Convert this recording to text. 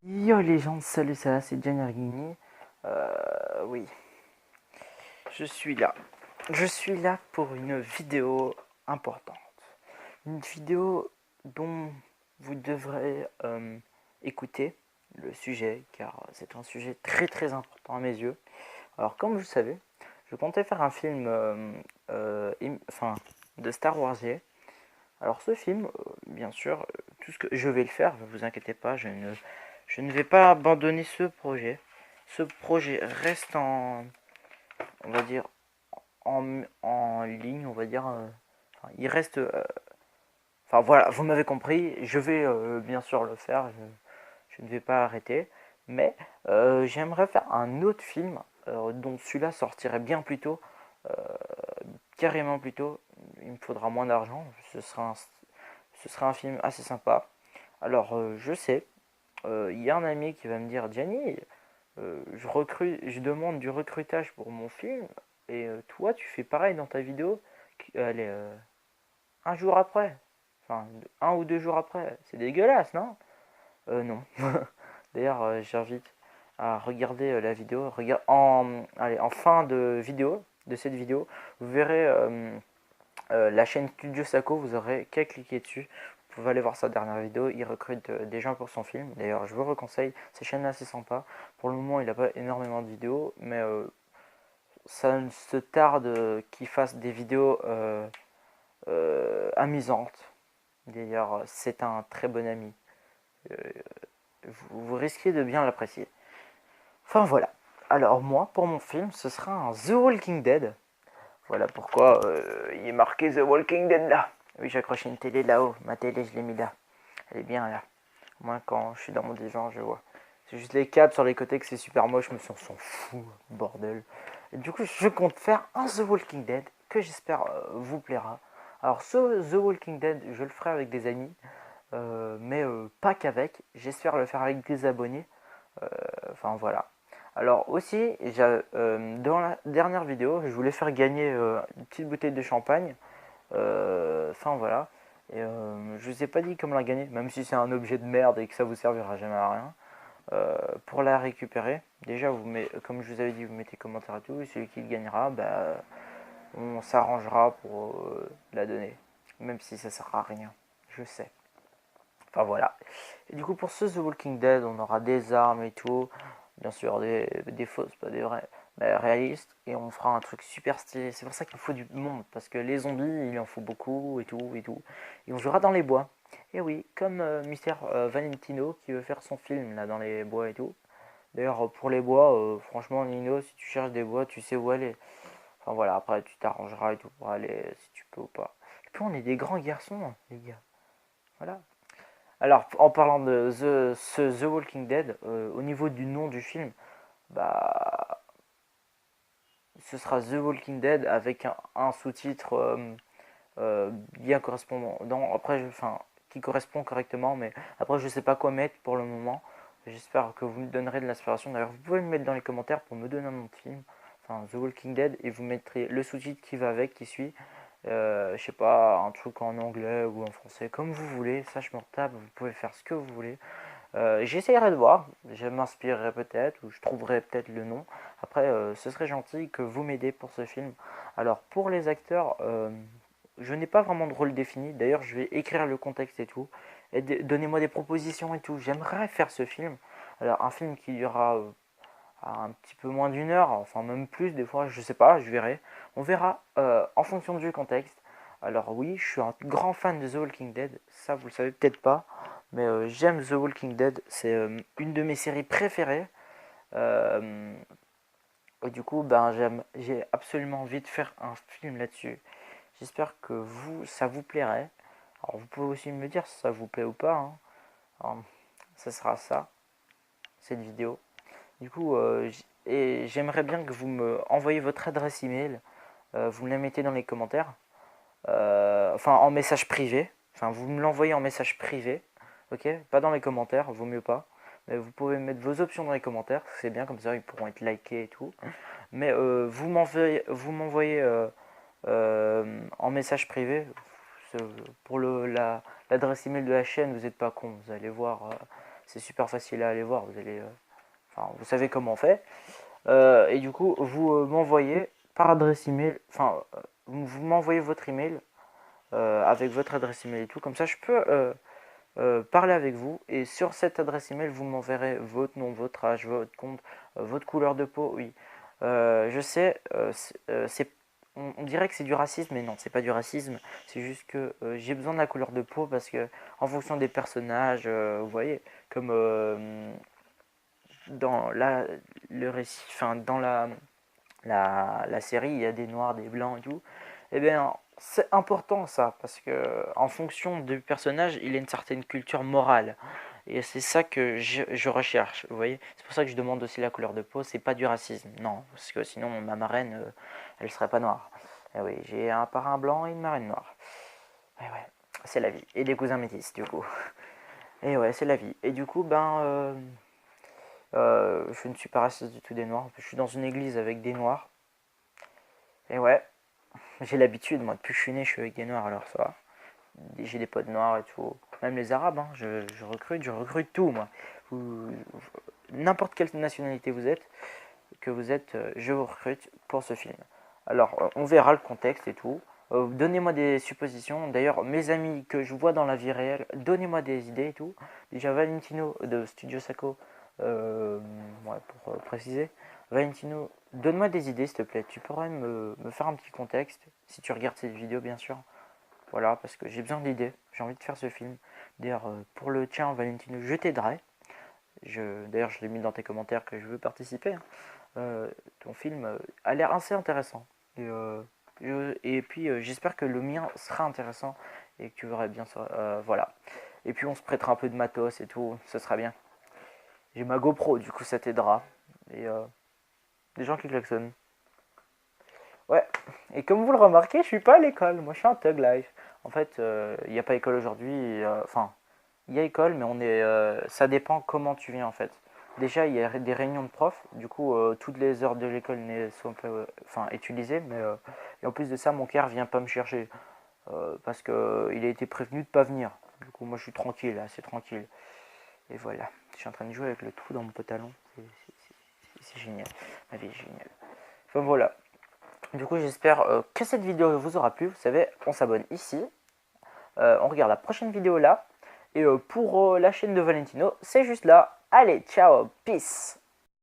Yo les gens, salut, ça va, c'est Gianni Arguini. Oui, je suis là. Je suis là pour une vidéo importante. Une vidéo dont vous devrez écouter le sujet, car c'est un sujet très très important à mes yeux. Alors comme vous le savez, je comptais faire un film de Star Wars. Alors ce film, bien sûr, tout ce que je vais le faire, ne vous inquiétez pas, je ne vais pas abandonner ce projet. Ce projet reste on va dire, en ligne, on va dire. Il reste. Enfin voilà, vous m'avez compris. Je vais bien sûr le faire. Je ne vais pas arrêter. Mais j'aimerais faire un autre film dont celui-là sortirait bien plus tôt, carrément plus tôt. Il me faudra moins d'argent. Ce sera un film assez sympa. Alors je sais, il y a un ami qui va me dire Gianni, je demande du recrutage pour mon film et toi tu fais pareil dans ta vidéo. Allez, un jour après, enfin un ou deux jours après, c'est dégueulasse, non? Non. D'ailleurs, j'invite à regarder la vidéo. Allez, en fin de vidéo, de cette vidéo, vous verrez la chaîne Studio Sako, vous aurez qu'à cliquer dessus. Vous pouvez aller voir sa dernière vidéo, il recrute des gens pour son film. D'ailleurs, je vous conseille, cette chaîne est assez sympa. Pour le moment, il n'a pas énormément de vidéos, mais ça ne se tarde qu'il fasse des vidéos amusantes. D'ailleurs, c'est un très bon ami. Euh, vous risquez de bien l'apprécier. Enfin voilà. Alors moi, pour mon film, ce sera un The Walking Dead. Voilà pourquoi il est marqué The Walking Dead là. Oui, j'ai accroché une télé là-haut. Ma télé, je l'ai mis là. Elle est bien là. Au moins, quand je suis dans mon divan, je vois. C'est juste les câbles sur les côtés que c'est super moche, mais on s'en fout, bordel. Et du coup, je compte faire un The Walking Dead que j'espère vous plaira. Alors, ce The Walking Dead, je le ferai avec des amis, mais pas qu'avec. J'espère le faire avec des abonnés. Enfin, voilà. Alors aussi, dans la dernière vidéo, je voulais faire gagner une petite bouteille de champagne. Enfin voilà. Et je vous ai pas dit comment la gagner, même si c'est un objet de merde et que ça vous servira jamais à rien. Pour la récupérer, déjà comme je vous avais dit, vous mettez commentaire et tout, et celui qui le gagnera, bah, on s'arrangera pour la donner. Même si ça sert à rien, je sais. Enfin voilà. Et du coup pour ce The Walking Dead, on aura des armes et tout. Bien sûr des fausses, pas des vraies, mais réalistes. Et on fera un truc super stylé. C'est pour ça qu'il faut du monde. Parce que les zombies, il en faut beaucoup et tout et tout. Et on jouera dans les bois. Et oui, comme Mister Valentino qui veut faire son film là dans les bois et tout. D'ailleurs pour les bois, franchement Nino, si tu cherches des bois, tu sais où aller. Enfin voilà, après tu t'arrangeras et tout pour aller si tu peux ou pas. Et puis on est des grands garçons, hein, les gars. Voilà. Alors, en parlant de The Walking Dead, au niveau du nom du film, bah, ce sera The Walking Dead avec un sous-titre bien correspondant. Après, qui correspond correctement, mais après, je sais pas quoi mettre pour le moment. J'espère que vous me donnerez de l'inspiration. D'ailleurs, vous pouvez me mettre dans les commentaires pour me donner un nom de film, enfin The Walking Dead, et vous mettrez le sous-titre qui va avec, qui suit. Je sais pas, un truc en anglais ou en français, comme vous voulez. Ça, je me retape. Vous pouvez faire ce que vous voulez. J'essayerai de voir, je m'inspirerai peut-être, ou je trouverai peut-être le nom. Après, ce serait gentil que vous m'aidez pour ce film. Alors, pour les acteurs, je n'ai pas vraiment de rôle défini. D'ailleurs, je vais écrire le contexte et tout. Et donnez-moi des propositions et tout. J'aimerais faire ce film. Alors, un film qui durera un petit peu moins d'une heure, enfin même plus des fois, je sais pas, je verrai. On verra en fonction du contexte. Alors oui, je suis un grand fan de The Walking Dead, ça vous le savez peut-être pas, mais j'aime The Walking Dead, c'est une de mes séries préférées. Et du coup, ben j'ai absolument envie de faire un film là-dessus. J'espère que ça vous plairait. Alors vous pouvez aussi me dire si ça vous plaît ou pas, hein. Alors, ça sera ça, cette vidéo. Du coup, et j'aimerais bien que vous me envoyiez votre adresse email. Vous me la mettez dans les commentaires. Enfin, en message privé. Enfin, vous me l'envoyez en message privé. Ok? Pas dans les commentaires, vaut mieux pas. Mais vous pouvez mettre vos options dans les commentaires. C'est bien, comme ça, ils pourront être likés et tout. Mais vous m'envoyez en message privé. Pour l'adresse email de la chaîne, vous n'êtes pas con. Vous allez voir. C'est super facile à aller voir. Vous allez. Enfin, vous savez comment on fait. Et du coup, vous m'envoyez par adresse email, enfin, vous m'envoyez votre email avec votre adresse email et tout, comme ça je peux parler avec vous. Et sur cette adresse email, vous m'enverrez votre nom, votre âge, votre compte, votre couleur de peau. Oui, je sais, on dirait que c'est du racisme, mais non, c'est pas du racisme. C'est juste que j'ai besoin de la couleur de peau parce que en fonction des personnages, vous voyez, comme dans le récit, enfin dans la série, il y a des noirs, des blancs et tout. Eh bien, c'est important ça, parce que en fonction du personnage, il a une certaine culture morale. Et c'est ça que je recherche, vous voyez. C'est pour ça que je demande aussi la couleur de peau, c'est pas du racisme, non, parce que sinon ma marraine, elle serait pas noire. Eh oui, j'ai un parrain blanc et une marraine noire. Eh ouais, c'est la vie. Et des cousins métis, du coup. Et ouais, c'est la vie. Et du coup, je ne suis pas raciste du tout des noirs. Je suis dans une église avec des noirs. Et ouais, j'ai l'habitude, moi, depuis que je suis né, je suis avec des noirs, alors ça va. J'ai des potes noirs et tout. Même les arabes, hein, je recrute tout, moi. N'importe quelle nationalité vous êtes, je vous recrute pour ce film. Alors, on verra le contexte et tout. Donnez-moi des suppositions. D'ailleurs, mes amis que je vois dans la vie réelle, donnez-moi des idées et tout. Déjà, Valentino de Studio Sako, ouais, pour préciser. Valentino, donne-moi des idées, s'il te plaît. Tu pourrais me faire un petit contexte, si tu regardes cette vidéo, bien sûr. Voilà, parce que j'ai besoin d'idées. J'ai envie de faire ce film. D'ailleurs, pour le tien, Valentino, je t'aiderai. D'ailleurs, je l'ai mis dans tes commentaires que je veux participer, hein. Ton film a l'air assez intéressant. Et puis, j'espère que le mien sera intéressant et que tu verras bien ça. Voilà. Et puis, on se prêtera un peu de matos et tout. Ce sera bien. J'ai ma GoPro, du coup, ça t'aidera. Et des gens qui klaxonnent. Ouais. Et comme vous le remarquez, je suis pas à l'école. Moi, je suis un thug life. En fait, il n'y a pas école aujourd'hui. Enfin, il y a école, mais ça dépend comment tu viens en fait. Déjà, il y a des réunions de profs, du coup, toutes les heures de l'école ne sont pas utilisées, mais et en plus de ça, mon père vient pas me chercher parce qu'il a été prévenu de pas venir. Du coup, moi, je suis tranquille, assez tranquille. Et voilà, je suis en train de jouer avec le trou dans mon pantalon. C'est génial, ma vie est géniale. Enfin voilà. Du coup, j'espère que cette vidéo vous aura plu. Vous savez, on s'abonne ici. On regarde la prochaine vidéo là. Et pour la chaîne de Valentino, c'est juste là. Allez, ciao, peace.